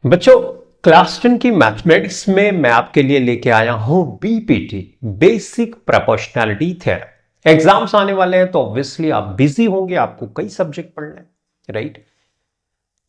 बच्चों, क्लास 10 की मैथमेटिक्स में मैं आपके लिए लेके आया हूं BPT, basic proportionality theorem. Exams आने वाले हैं तो ऑब्वियसली आप बिजी होंगे, आपको कई सब्जेक्ट पढ़ने हैं, right.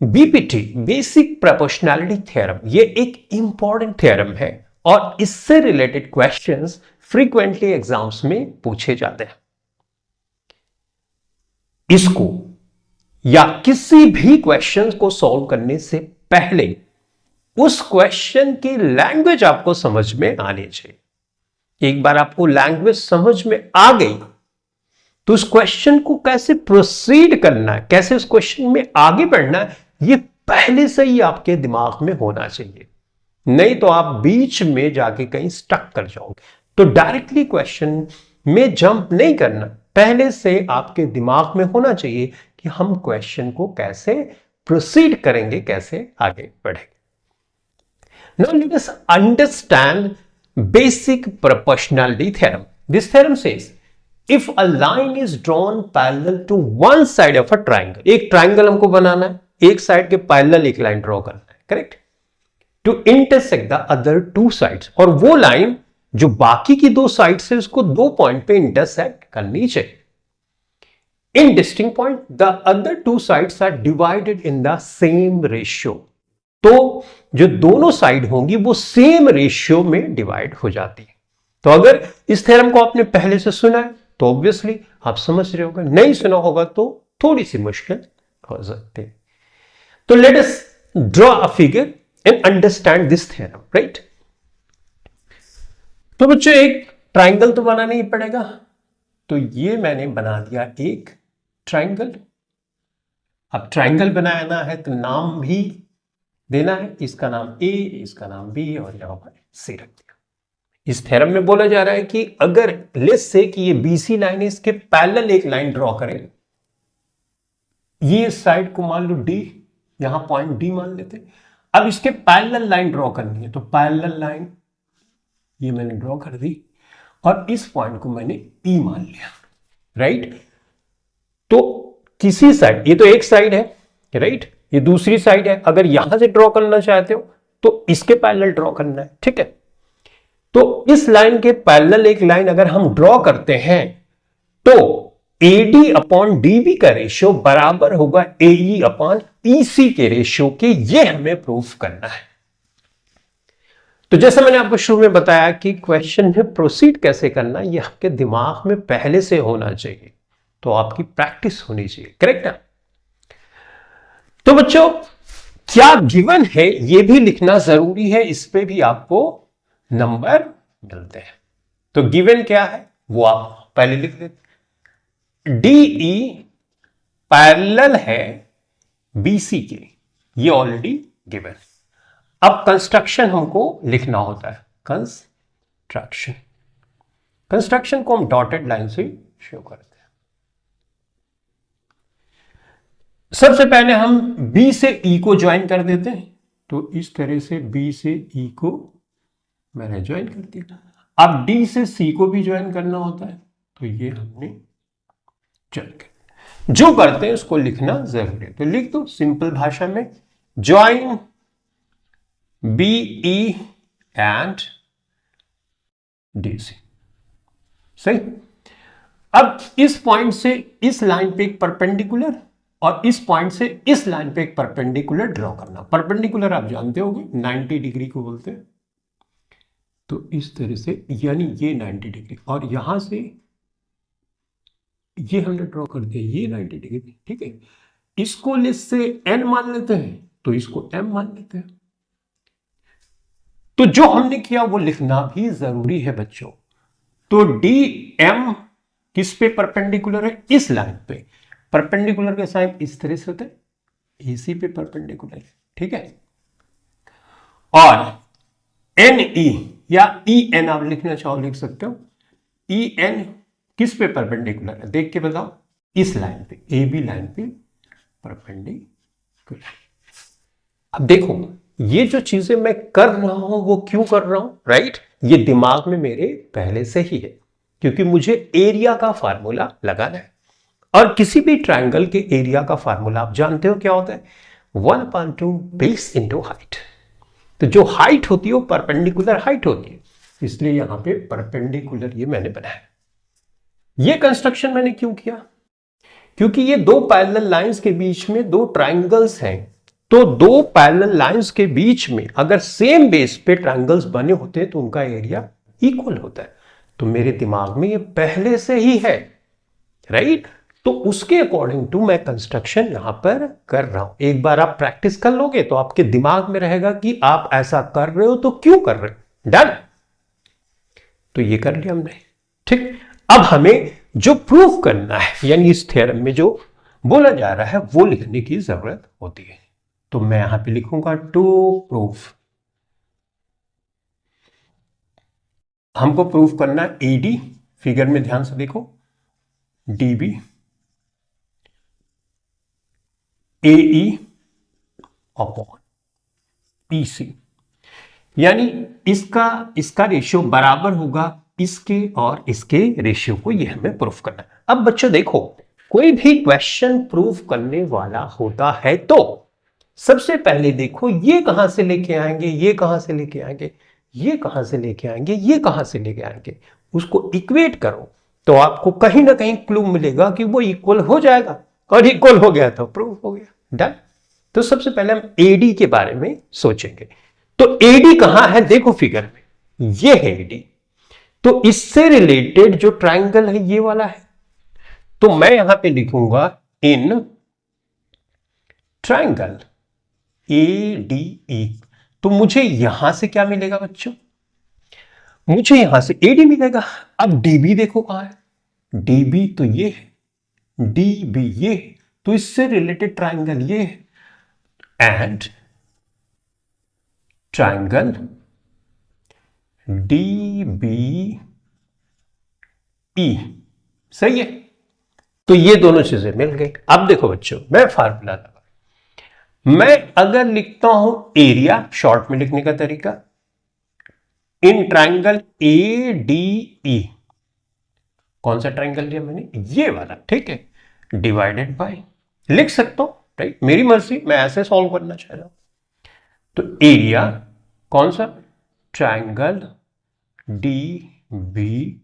BPT, basic proportionality theorem, ये एक इंपॉर्टेंट थ्योरम है और इससे रिलेटेड क्वेश्चंस फ्रीक्वेंटली एग्जाम्स में पूछे जाते हैं। इसको या किसी भी क्वेश्चन को सॉल्व करने से पहले उस क्वेश्चन की लैंग्वेज आपको समझ में आनी चाहिए। एक बार आपको लैंग्वेज समझ में आ गई तो उस क्वेश्चन को कैसे प्रोसीड करना है, कैसे उस क्वेश्चन में आगे बढ़ना है, ये पहले से ही आपके दिमाग में होना चाहिए। नहीं तो आप बीच में जाके कहीं स्टक कर जाओगे। तो डायरेक्टली क्वेश्चन में जंप नहीं करना, पहले से आपके दिमाग में होना चाहिए कि हम क्वेश्चन को कैसे प्रोसीड करेंगे, कैसे आगे बढ़ेंगे। Now let us understand basic proportionality theorem. This theorem says if a line is drawn parallel to one side of a triangle, एक ट्राइंगल हमको बनाना है, एक साइड के पैरेलल एक लाइन ड्रॉ करना है, correct, to intersect the other two sides, और वो लाइन जो बाकी की दो साइड से उसको दो पॉइंट पे इंटरसेक्ट करनी चाहिए। In distinct point the other two sides are divided in the same ratio, तो जो दोनों साइड होंगी वो सेम रेशियो में डिवाइड हो जाती है। तो अगर इस थ्योरम को आपने पहले से सुना है तो ऑब्वियसली आप समझ रहे होगा, नहीं सुना होगा तो थोड़ी सी मुश्किल हो सकती है। तो let us draw a figure and understand this theorem, right. तो बच्चों, एक ट्राइंगल तो बनाना ही पड़ेगा, तो ये मैंने बना दिया एक ट्राइंगल। अब ट्राइंगल बनाना है तो नाम भी देना है, इसका नाम ए, इसका नाम बी और यहां पर सी रख दिया। इस थ्योरम में बोला जा रहा है कि अगर लेट्स से कि ये बीसी लाइन है, इसके पैरेलल एक लाइन ड्रॉ करें, ये साइड को मान लो डी, यहां पॉइंट डी मान लेते। अब इसके पैरेलल लाइन ड्रॉ करनी है, तो पैरेलल लाइन ये मैंने ड्रॉ कर दी और इस पॉइंट को मैंने ई मान लिया, राइट। तो किसी साइड, ये तो एक साइड है, राइट, ये दूसरी साइड है, अगर यहां से ड्रॉ करना चाहते हो तो इसके पैरेलल ड्रॉ करना है, ठीक है। तो इस लाइन के पैरेलल एक लाइन अगर हम ड्रॉ करते हैं तो AD अपॉन DB का रेशियो बराबर होगा AE अपॉन EC के रेशियो के, ये हमें प्रूफ करना है। तो जैसा मैंने आपको शुरू में बताया कि क्वेश्चन में प्रोसीड कैसे करना, ये आपके दिमाग में पहले से होना चाहिए, तो आपकी प्रैक्टिस होनी चाहिए, करेक्ट है। तो बच्चों, क्या गिवन है ये भी लिखना जरूरी है, इस पे भी आपको नंबर मिलते हैं। तो गिवन क्या है वो आप पहले लिख देते। DE पैरेलल है BC के, ये ऑलरेडी गिवन। अब कंस्ट्रक्शन हमको लिखना होता है, कंस्ट्रक्शन को हम डॉटेड लाइन से शो करते हैं। सबसे पहले हम B से E को ज्वाइन कर देते हैं, तो इस तरह से B से E को मैंने ज्वाइन कर दिया। अब D से C को भी ज्वाइन करना होता है, तो ये हमने ज्वाइन कर, जो करते हैं उसको लिखना जरूरी है, तो लिख दो सिंपल भाषा में, ज्वाइन BE एंड DC, सही। अब इस पॉइंट से इस लाइन पे एक परपेंडिकुलर और इस पॉइंट से इस लाइन पे एक परपेंडिकुलर ड्रॉ करना। परपेंडिकुलर आप जानते होंगे 90 डिग्री को बोलते हैं, तो इस तरह से, यानी ये 90 डिग्री और यहां से ये हमने ड्रॉ कर दिया, ये 90 डिग्री, ठीक है। इसको लिस्ट से n मान लेते हैं, तो इसको m मान लेते हैं। तो जो हमने किया वो लिखना भी जरूरी है बच्चों। तो DM किस पे परपेंडिकुलर है, इस लाइन पे। परपेंडिकुलर के साइन इस तरह से होते हैं, इसी पे परपेंडिकुलर है, ठीक है। और NE या EN आप लिखना चाहो लिख सकते हो। EN किस पे परपेंडिकुलर है, देख के बताओ, इस लाइन पे, AB लाइन पे परपेंडिकुलर। अब देखो, ये जो चीजें मैं कर रहा हूं वो क्यों कर रहा हूं, राइट, ये दिमाग में मेरे पहले से ही है, क्योंकि मुझे एरिया का फार्मूला लगाना है। और किसी भी ट्रायंगल के एरिया का फार्मूला आप जानते हो क्या होता है, 1/2 बेस इंटू हाइट। तो जो हाइट होती है वो परपेंडिकुलर हाइट होती है, इसलिए यहां पे परपेंडिकुलर ये मैंने बनाया। ये कंस्ट्रक्शन मैंने क्यों किया? क्योंकि ये दो पैरेलल लाइंस के बीच में दो ट्राइंगल्स हैं, तो दो पैरेलल लाइंस के बीच में अगर सेम बेस पे ट्राइंगल्स बने होते हैं तो उनका एरिया इक्वल होता है। तो मेरे दिमाग में ये पहले से ही है, राइट? तो उसके अकॉर्डिंग टू मैं कंस्ट्रक्शन यहां पर कर रहा हूं। एक बार आप प्रैक्टिस कर लोगे तो आपके दिमाग में रहेगा कि आप ऐसा कर रहे हो तो क्यों कर रहे हो। डन? तो ये कर लिया हमने, ठीक। अब हमें जो प्रूफ करना है, यानी इस थ्योरम में जो बोला जा रहा है वो लिखने की जरूरत होती है। तो मैं यहां पे लिखूंगा टू प्रूफ। हमको प्रूफ करना है एडी, फिगर में ध्यान से देखो, डीबी, एई अपॉन पीसी, यानी इसका रेशियो बराबर होगा इसके और इसके रेशियो को, ये हमें प्रूफ करना है। अब बच्चों देखो, कोई भी क्वेश्चन प्रूफ करने वाला होता है तो सबसे पहले देखो ये कहां से लेके आएंगे, ये कहां से लेके आएंगे, ये कहां से लेके आएंगे, ये कहां से लेके आएंगे, उसको इक्वेट करो तो आपको कहीं ना कहीं क्लू मिलेगा कि वो इक्वल हो जाएगा, और इक्वल हो गया तो प्रूफ हो गया। डन? तो सबसे पहले हम एडी के बारे में सोचेंगे। तो एडी कहां है? देखो फिगर में, ये है एडी। तो इससे रिलेटेड जो ट्राइंगल है ये वाला है, तो मैं यहां पे लिखूंगा इन ट्राइंगल ADE। तो मुझे यहां से क्या मिलेगा बच्चों? मुझे यहां से AD मिलेगा। अब DB देखो कहां है, DB तो ये है, DB ये है, तो इससे रिलेटेड ट्राइंगल ये है, एंड ट्राइंगल DBE, सही है। तो ये दोनों चीजें मिल गई। अब देखो बच्चों, मैं फार्मूला लगा, मैं अगर लिखता हूं एरिया, शॉर्ट में लिखने का तरीका, इन ट्राइंगल ADE, कौन सा ट्राइंगल लिया मैंने? ये वाला, ठीक है, डिवाइडेड बाय, लिख सकता हूं, राइट, मेरी मर्जी, मैं ऐसे सॉल्व करना चाह रहा हूं। तो एरिया कौन सा? Triangle DBE।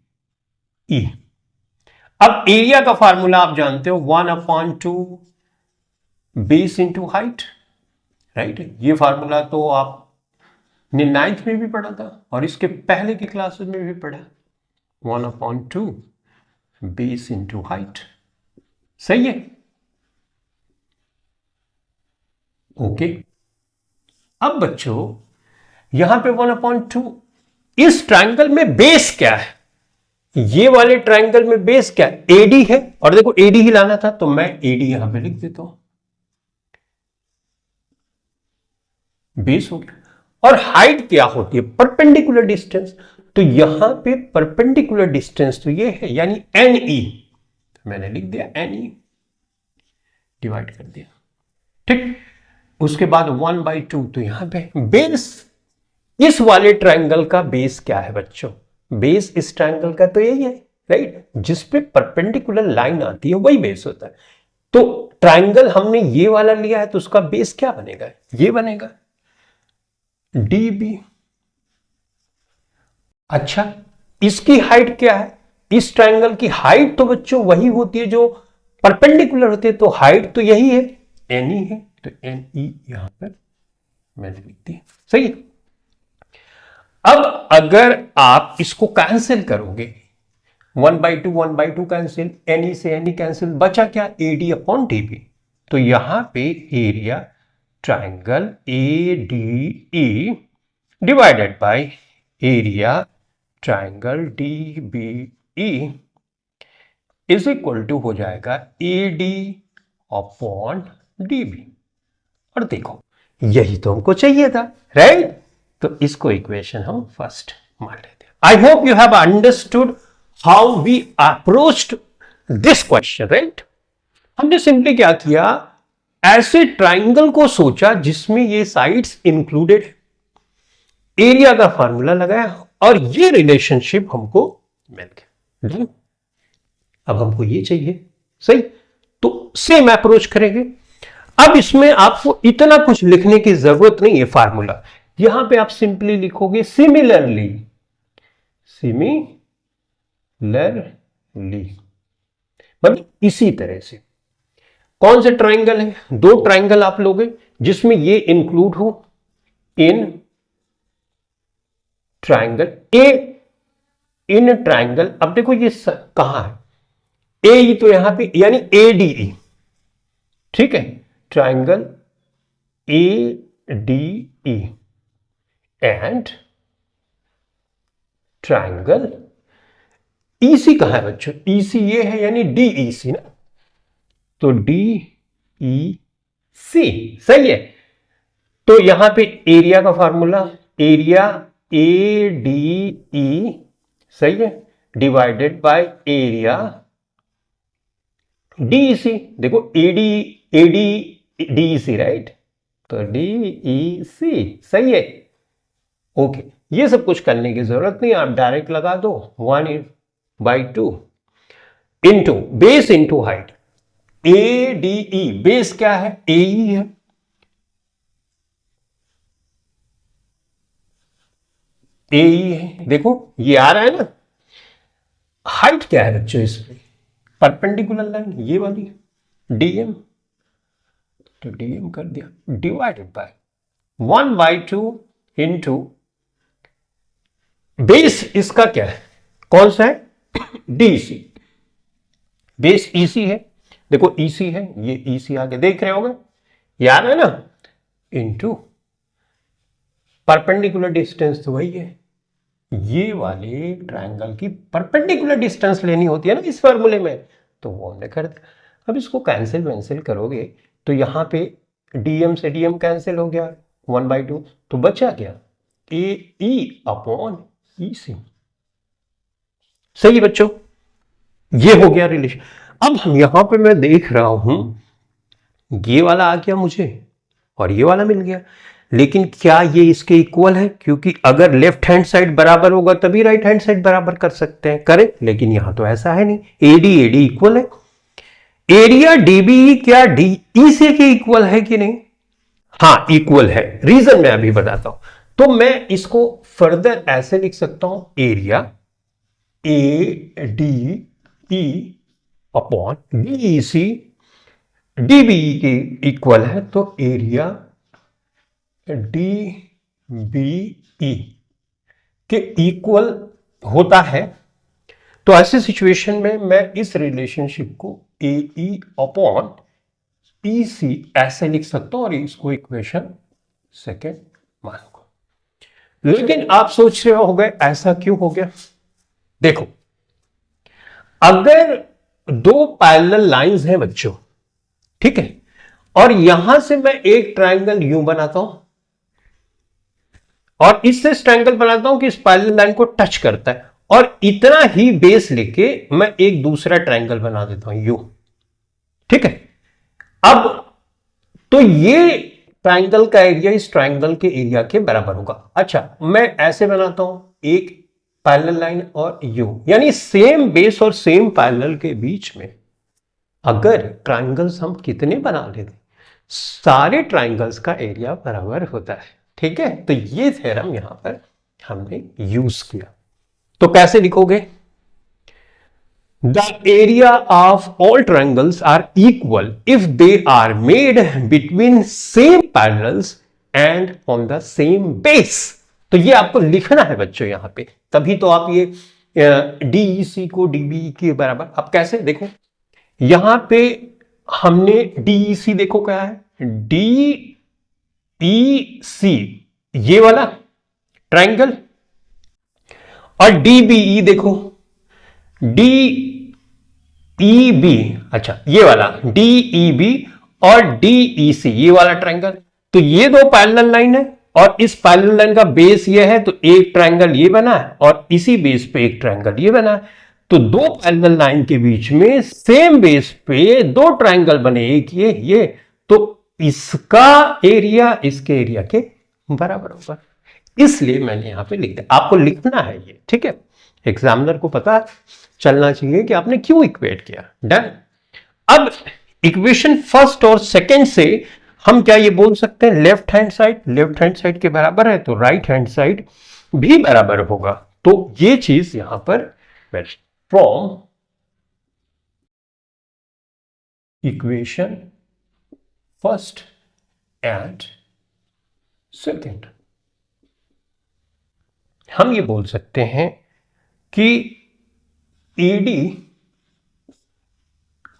अब एरिया का फार्मूला आप जानते हो, 1/2 बेस इंटू हाइट, राइट। ये फार्मूला तो आपने 9th में भी पढ़ा था और इसके पहले की क्लासेस में भी पढ़ा, 1/2 बेस इंटू हाइट, सही है, ओके। अब बच्चों यहां पे 1/2, इस ट्राइंगल में बेस क्या है? ये वाले ट्राइंगल में बेस क्या है? AD है, और देखो AD ही लाना था तो मैं AD यहां पे लिख देता हूं, बेस हो गया। और हाइट क्या होती है? Perpendicular distance. तो यहां पे परपेंडिकुलर डिस्टेंस तो ये है, यानी NE, तो मैंने लिख दिया NE, डिवाइड कर दिया, ठीक। उसके बाद 1/2, तो यहां पे बेस, इस वाले ट्राइंगल का बेस क्या है बच्चों? बेस इस ट्राइंगल का तो यही है, राइट, जिसपे परपेंडिकुलर लाइन आती है वही बेस होता है। तो ट्राइंगल हमने ये वाला लिया है तो उसका बेस क्या बनेगा? ये बनेगा DB। अच्छा, इसकी हाइट क्या है? इस ट्राइंगल की हाइट तो बच्चों वही होती है जो परपेंडिकुलर होती है, तो हाइट तो यही है, NE है, तो NE यहां पर मैंने लिख दिया, सही है। अब अगर आप इसको कैंसिल करोगे, 1/2 कैंसिल, NE से NE कैंसिल, बचा क्या? AD/DB। तो यहां पे area triangle ADE divided by area triangle DBE is equal to हो जाएगा AD/DB। और देखो यही तो हमको चाहिए था, राइट। तो इसको इक्वेशन हम फर्स्ट मान लेते हैं। I hope you have understood how we approached this question, right. हमने सिंपली क्या किया, ऐसे ट्राइंगल को सोचा जिसमें ये साइड्स इंक्लूडेड है, एरिया का फार्मूला लगाया और ये रिलेशनशिप हमको मिल गया। अब हमको ये चाहिए, सही, तो सेम अप्रोच करेंगे। अब इसमें आपको इतना कुछ लिखने की जरूरत नहीं है फार्मूला, यहां पे आप सिंपली लिखोगे सिमिलरली, सिमिलरली मतलब इसी तरह से। कौन से ट्राइंगल है? दो ट्राइंगल आप लोगे जिसमें ये इंक्लूड हो in triangle A, in triangle. अब देखो ये कहां है? ए ई तो यहां पे यानी ADE, ठीक है, triangle ADE and triangle EC कहां है बच्चों? EC ये है यानी DEC ना, तो DEC सही है। तो यहां पे एरिया का फॉर्मूला, एरिया ADE सही है, डिवाइडेड बाय एरिया DEC। देखो ADEC राइट, तो DEC सही है। ओके, ये सब कुछ करने की जरूरत नहीं, आप डायरेक्ट लगा दो 1/2 into base into height. ADE base क्या है? AE है, AE है, देखो ये आ रहा है ना। हाइट क्या है बच्चों इसमें? परपेंडिकुलर लाइन ये वाली DM, तो DM कर दिया डिवाइडेड बाय 1/2 इंटू बेस इसका क्या है? कौन सा है? DEC। बेस EC है, देखो EC है, ये EC आगे देख रहे होगे, याद है ना, इंटू परपेंडिकुलर डिस्टेंस तो वही है, ये वाले ट्रायंगल की परपेंडिकुलर डिस्टेंस लेनी होती है ना इस फॉर्मूले में, तो वो हमने कर दिया। अब इसको कैंसिल करोगे तो यहां पे DM से DM कैंसिल हो गया 1/2, तो बचा क्या? AE/EC। सही बच्चों, ये हो गया रिलेशन। अब हम यहां पे मैं देख रहा हूं ये वाला आ गया मुझे और ये वाला मिल गया, लेकिन क्या ये इसके इक्वल है? क्योंकि अगर लेफ्ट हैंड साइड बराबर होगा तभी राइट हैंड साइड बराबर कर सकते हैं, करें, लेकिन यहां तो ऐसा है नहीं। AD इक्वल है, एरिया DBE क्या DEC के इक्वल है कि नहीं? हाँ इक्वल है, रीजन मैं अभी बताता हूं। तो मैं इसको फर्दर ऐसे लिख सकता हूं, एरिया ADE/DEC DBE के इक्वल है, तो एरिया DBE के इक्वल होता है। तो ऐसे सिचुएशन में मैं इस रिलेशनशिप को AE/EC ऐसे लिख सकता हूं और इसको इक्वेशन सेकेंड मानूंगा। लेकिन आप सोच रहे होंगे ऐसा क्यों हो गया? देखो, अगर दो पैरेलल लाइंस हैं बच्चों, ठीक है, और यहां से मैं एक ट्रायंगल यूं बनाता हूं और इससे ट्रायंगल बनाता हूं कि इस पैरेलल लाइन को टच करता है, और इतना ही बेस लेके मैं एक दूसरा ट्रायंगल बना देता हूं यूं, ठीक है। अब तो ये ट्रायंगल का एरिया इस ट्रायंगल के एरिया के बराबर होगा। अच्छा, मैं ऐसे बनाता हूं एक पैरेलल लाइन और यू, यानी सेम बेस और सेम पैरेलल के बीच में अगर ट्रायंगल्स हम कितने बना लेते, सारे ट्रायंगल्स का एरिया बराबर होता है, ठीक है। तो ये थ्योरम यहां पर हमने यूज किया। तो कैसे लिखोगे? The area of all triangles are equal if they are made between same parallels and on the same base. तो ये आपको लिखना है बच्चों यहां पे, तभी तो आप ये DEC को DBE के बराबर। अब कैसे देखो, यहां पे हमने DEC देखो क्या है, DEC ये वाला ट्रायंगल, और DBE देखो DEB, अच्छा ये वाला DEB और DEC ये वाला ट्रायंगल। तो ये दो पैरेलल लाइन है और इस पैरेलल लाइन का बेस ये है, तो एक ट्रायंगल ये बना है और इसी बेस पे एक ट्रायंगल ये बना है। तो दो पैरेलल लाइन के बीच में सेम बेस पे दो ट्रायंगल बने, एक ये, तो इसका एरिया इसके एरिया के बराबर होगा। इसलिए मैंने यहां पे लिख दिया, आपको लिखना है ये, ठीक है। एग्जामिनर को पता चलना चाहिए कि आपने क्यों इक्वेट किया। डन। अब इक्वेशन फर्स्ट और सेकंड से हम क्या ये बोल सकते हैं लेफ्ट हैंड साइड के बराबर है तो राइट हैंड साइड भी बराबर होगा। तो ये चीज यहां पर from equation first and second हम ये बोल सकते हैं कि AD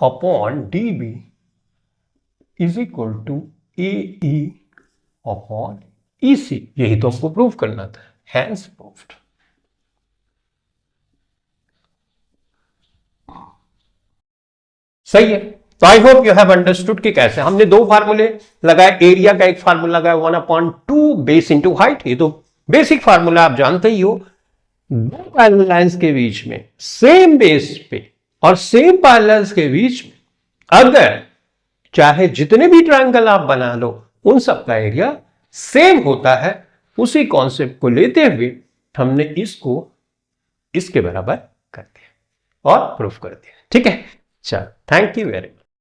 upon DB is equal to AE upon EC। यही तो हमको प्रूव करना था, हैंस प्रूव्ड। सही है। तो आई होप यू हैव अंडरस्टूड कि कैसे हमने दो फार्मूले लगाए। एरिया का एक फार्मूला लगाया 1/2 बेस इंटू हाइट, ये तो बेसिक फार्मूला आप जानते ही हो। दो पैरेलल लाइंस के बीच में सेम बेस पे और सेम पैरेलल्स के बीच में अगर चाहे जितने भी ट्रायंगल आप बना लो उन सब का एरिया सेम होता है, उसी कॉन्सेप्ट को लेते हुए हमने इसको इसके बराबर कर दिया और प्रूफ कर दिया। ठीक है, चलो, थैंक यू वेरी मच।